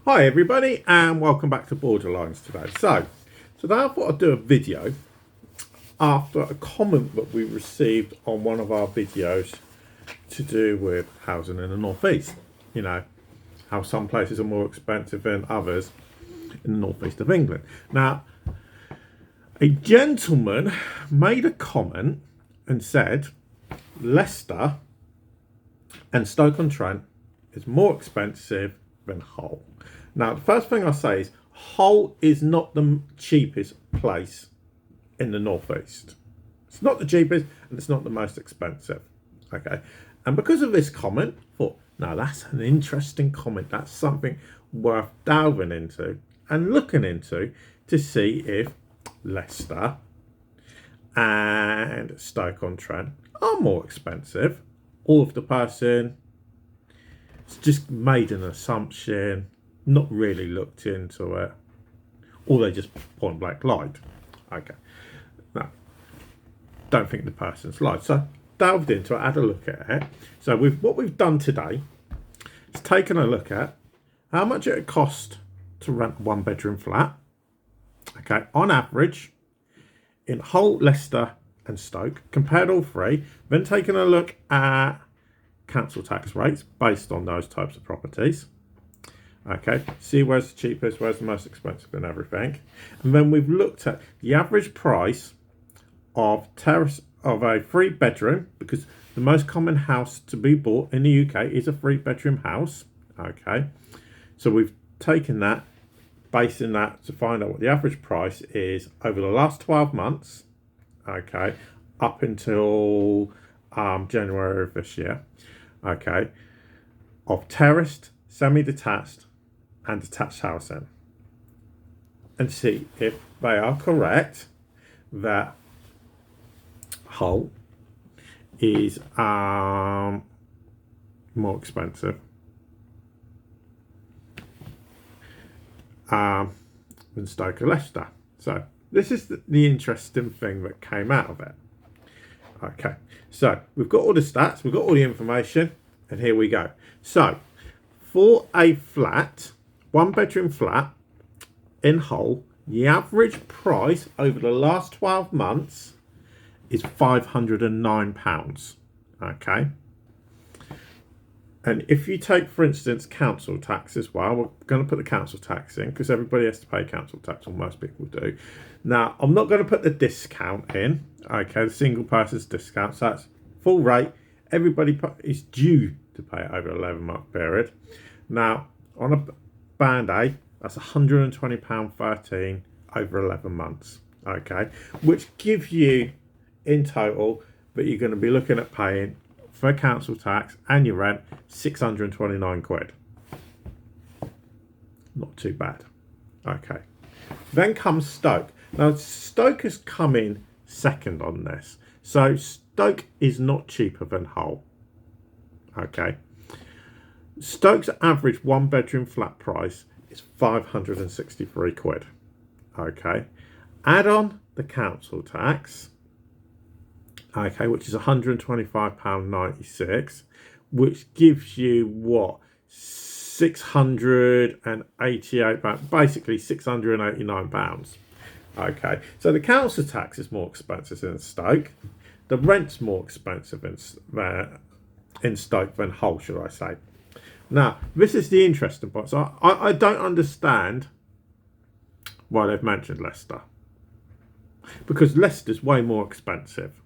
Hi everybody and welcome back to Borderlines today. So today I thought I'd do a video after a comment that we received on one of our videos to do with housing in the northeast. You know, how some places are more expensive than others in the northeast of England. Now, a gentleman made a comment and said Leicester and Stoke-on-Trent is more expensive than Hull. Now, the first thing I say is Hull is not the cheapest place in the northeast. It's not the cheapest and it's not the most expensive. Okay, and because of this comment, I thought, now that's an interesting comment. That's something worth delving into and looking into to see if Leicester and Stoke-on-Trent are more expensive, or if the person just made an assumption, not really looked into it, or they just point blank lied. Okay, now don't think the person's lied, so delved into it, had a look at it. So what we've done today is taken a look at how much it would cost to rent a one-bedroom flat, okay, on average in Hull, Leicester and Stoke, compared all three, then taken a look at council tax rates based on those types of properties. Okay, see where's the cheapest, where's the most expensive and everything. And then we've looked at the average price of terrace of a 3-bedroom, because the most common house to be bought in the UK is a 3-bedroom house. Okay, so we've taken that, basing that to find out what the average price is over the last 12 months, okay, up until January of this year, okay, of terraced, semi-detached and detached housing, and see if they are correct that Hull is more expensive than Stoke and Leicester. So this is the interesting thing that came out of it. Okay, so we've got all the stats, we've got all the information, and here we go. So for a flat, 1-bedroom flat in Hull, the average price over the last 12 months is £509. Okay, and if you take, for instance, council tax as well, we're going to put the council tax in because everybody has to pay council tax, or most people do. Now, I'm not going to put the discount in, okay, the single person's discount, so that's full rate. Everybody is due to pay it over an 11-month period. Now, on a band A, that's £120.13 over 11 months, okay, which gives you in total that you're going to be looking at paying for council tax and your rent £629. Not too bad. Okay, then comes Stoke. Now Stoke has come in second on this, so Stoke is not cheaper than Hull. Okay, Stoke's average 1-bedroom flat price is £563. Okay, add on the council tax, okay, which is £125.96, which gives you what, £688, basically £689. Okay, so the council tax is more expensive in Stoke, the rent's more expensive in Stoke than Hull, should I say. Now this is the interesting part. So I don't understand why they've mentioned Leicester, because Leicester's way more expensive.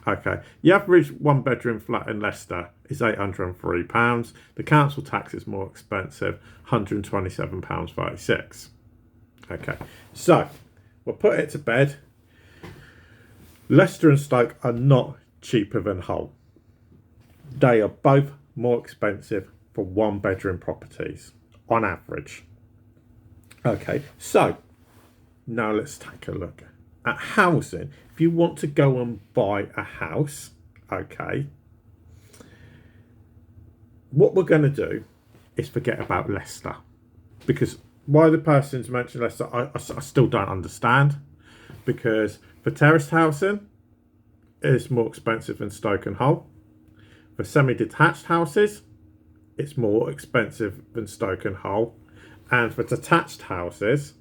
Okay, the average 1-bedroom flat in Leicester is £803. The council tax is more expensive, £127.36. Okay, so we'll put it to bed. Leicester and Stoke are not cheaper than Hull. They are both more expensive for 1-bedroom properties on average. Okay, so now let's take a look at housing. If you want to go and buy a house, okay, what we're going to do is forget about Leicester, because why the person's mentioned Leicester, I still don't understand, because for terraced housing, it's more expensive than Stoke and Hull. For semi-detached houses, it's more expensive than Stoke and Hull. And for detached houses,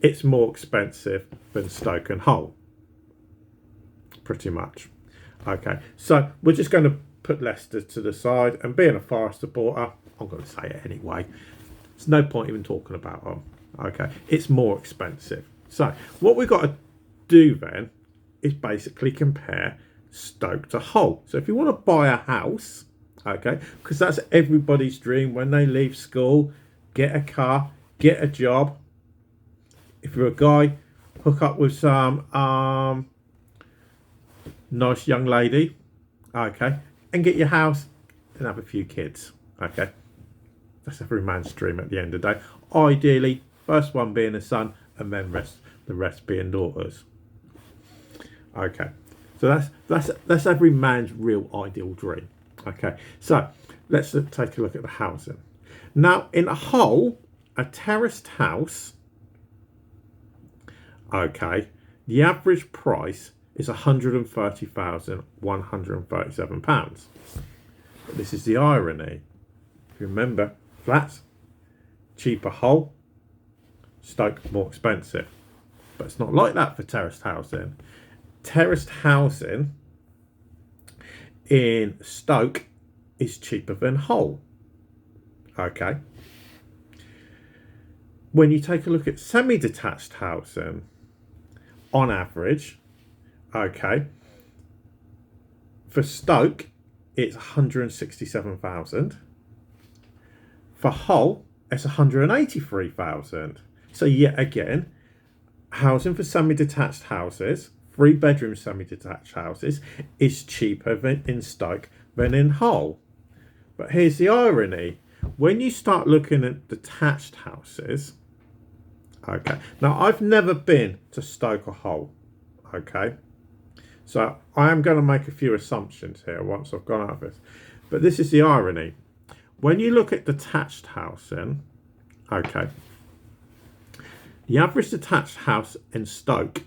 it's more expensive than Stoke and Hull. Pretty much. Okay, so we're just going to put Leicester to the side, and being a Forest supporter, I'm going to say it anyway. There's no point even talking about them. Okay, it's more expensive. So what we've got to do then is basically compare Stoke to Hull. So if you want to buy a house, okay, because that's everybody's dream when they leave school, get a car, get a job. If you're a guy, hook up with some nice young lady, okay, and get your house and have a few kids, okay. That's every man's dream at the end of the day. Ideally, first one being a son, and then the rest being daughters. Okay, so that's every man's real ideal dream. Okay, so let's take a look at the housing. Now, in a Hull, a terraced house, okay, the average price is £130,137. But this is the irony. If you remember, flats, cheaper Hull, Stoke more expensive. But it's not like that for terraced housing. Terraced housing in Stoke is cheaper than Hull. Okay. When you take a look at semi-detached housing, on average, okay, for Stoke, it's 167,000. For Hull, it's 183,000. So yet again, housing for semi-detached houses, 3-bedroom semi-detached houses, is cheaper than in Stoke than in Hull. But here's the irony. When you start looking at detached houses, okay, now I've never been to Stoke or Hull, okay, so I am going to make a few assumptions here once I've gone out of this. But this is the irony. When you look at detached housing, okay, the average detached house in Stoke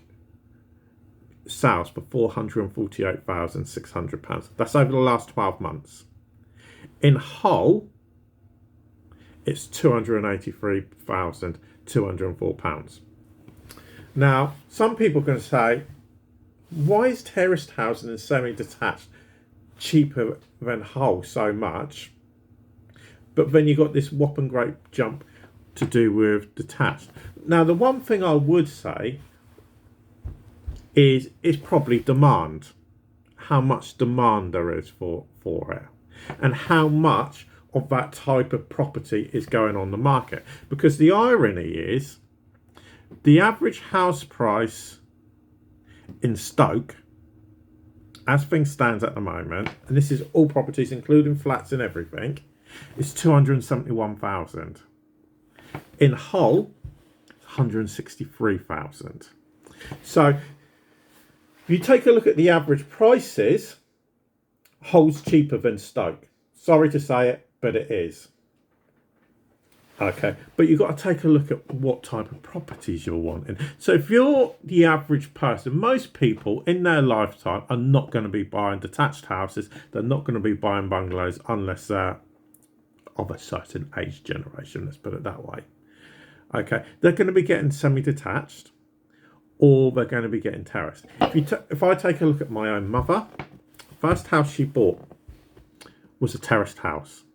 sells for £448,600. That's over the last 12 months. In Hull, it's £283,204. Now, some people are going to say, why is terraced housing and semi-detached cheaper than Hull so much? But then you got this whopping great jump to do with detached. Now, the one thing I would say is probably demand. How much demand there is for it. And how much of that type of property is going on the market. Because the irony is, the average house price in Stoke, as things stand at the moment, and this is all properties including flats and everything, is 271,000. In Hull, 163,000. So if you take a look at the average prices, Hull's cheaper than Stoke. Sorry to say it, but it is. Okay, but you've got to take a look at what type of properties you're wanting. So if you're the average person, most people in their lifetime are not going to be buying detached houses. They're not going to be buying bungalows unless they're of a certain age generation, let's put it that way. Okay, they're going to be getting semi-detached, or they're going to be getting terraced. If I take a look at my own mother, first house she bought was a terraced house.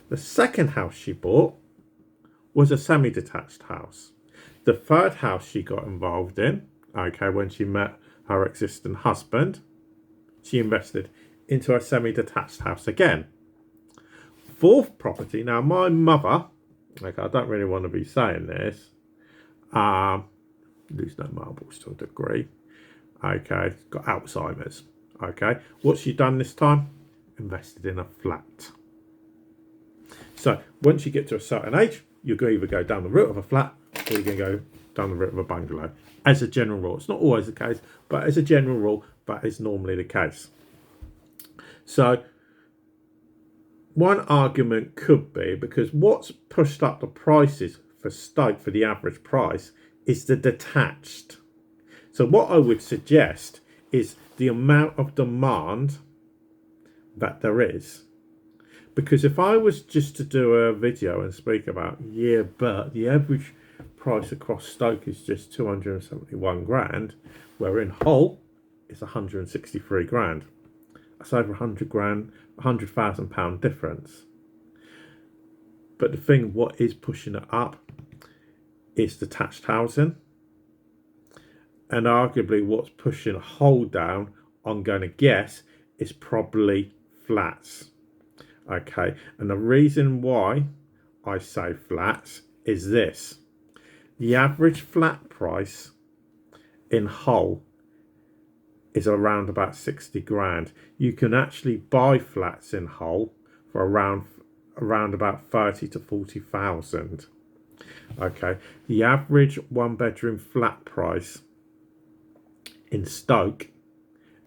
The second house she bought was a semi-detached house. The third house she got involved in, okay, when she met her existing husband, she invested into a semi-detached house again. Fourth property, now my mother, okay, I don't really want to be saying this, lose no marbles to a degree, okay, got Alzheimer's, okay. What's she done this time? Invested in a flat. So once you get to a certain age, you can either go down the route of a flat or you can go down the route of a bungalow. As a general rule, it's not always the case, but as a general rule, that is normally the case. So one argument could be, because what's pushed up the prices for Stoke for the average price is the detached. So what I would suggest is the amount of demand that there is. Because if I was just to do a video and speak about, yeah, but the average price across Stoke is just 271 grand, where in Hull it's 163 grand. That's over 100 grand, £100,000 difference. But the thing, what is pushing it up is detached housing. And arguably what's pushing Hull down, I'm going to guess, is probably flats. Okay, and the reason why I say flats is this. The average flat price in Hull is around about 60 grand. You can actually buy flats in Hull for around about 30 to 40,000. Okay, the average one bedroom flat price in Stoke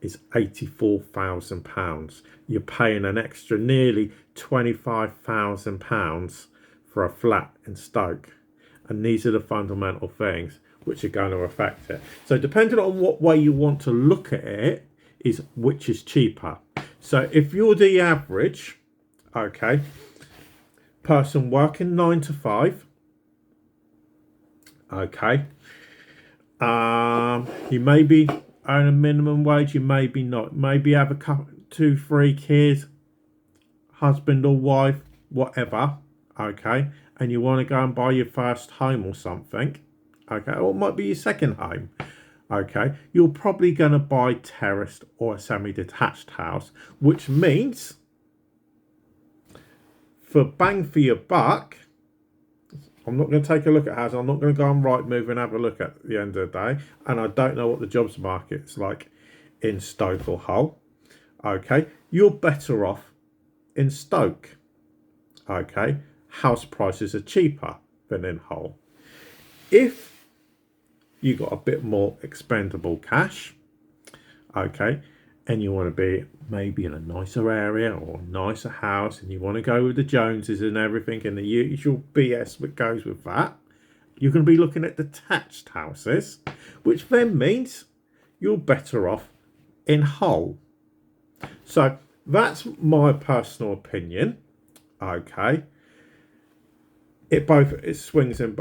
is £84,000. You're paying an extra nearly £25,000 for a flat in Stoke. And these are the fundamental things which are going to affect it. So depending on what way you want to look at it, is which is cheaper. So if you're the average, okay, person working 9 to 5, okay, you may be earn a minimum wage, you maybe not, maybe have a couple, 2-3 kids, husband or wife, whatever, okay, and you want to go and buy your first home or something, okay, or it might be your second home, okay, you're probably going to buy terraced or a semi-detached house, which means for bang for your buck, I'm not going to take a look at houses. I'm not going to go on Rightmove and have a look at the end of the day. And I don't know what the jobs market's like in Stoke or Hull. Okay, you're better off in Stoke. Okay, house prices are cheaper than in Hull. If you got a bit more expendable cash, okay, and you want to be maybe in a nicer area or a nicer house, and you want to go with the Joneses and everything and the usual BS that goes with that, you're going to be looking at detached houses, which then means you're better off in Hull. So that's my personal opinion. Okay, it swings in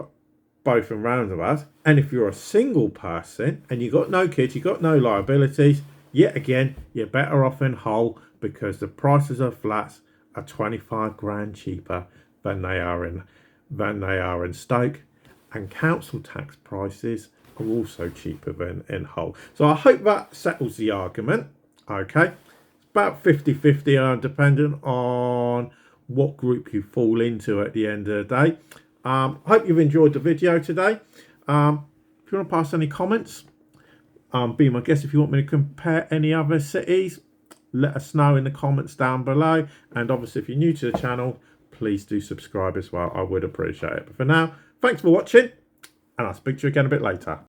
both and roundabouts. And if you're a single person and you've got no kids, you've got no liabilities, yet again, you're better off in Hull because the prices of flats are 25 grand cheaper than they are in Stoke, and council tax prices are also cheaper than in Hull. So I hope that settles the argument. Okay, it's about 50-50, depending on what group you fall into at the end of the day. I hope you've enjoyed the video today. If you want to pass any comments, be my guest. If you want me to compare any other cities, let us know in the comments down below. And obviously, if you're new to the channel, please do subscribe as well. I would appreciate it. But for now, thanks for watching, and I'll speak to you again a bit later.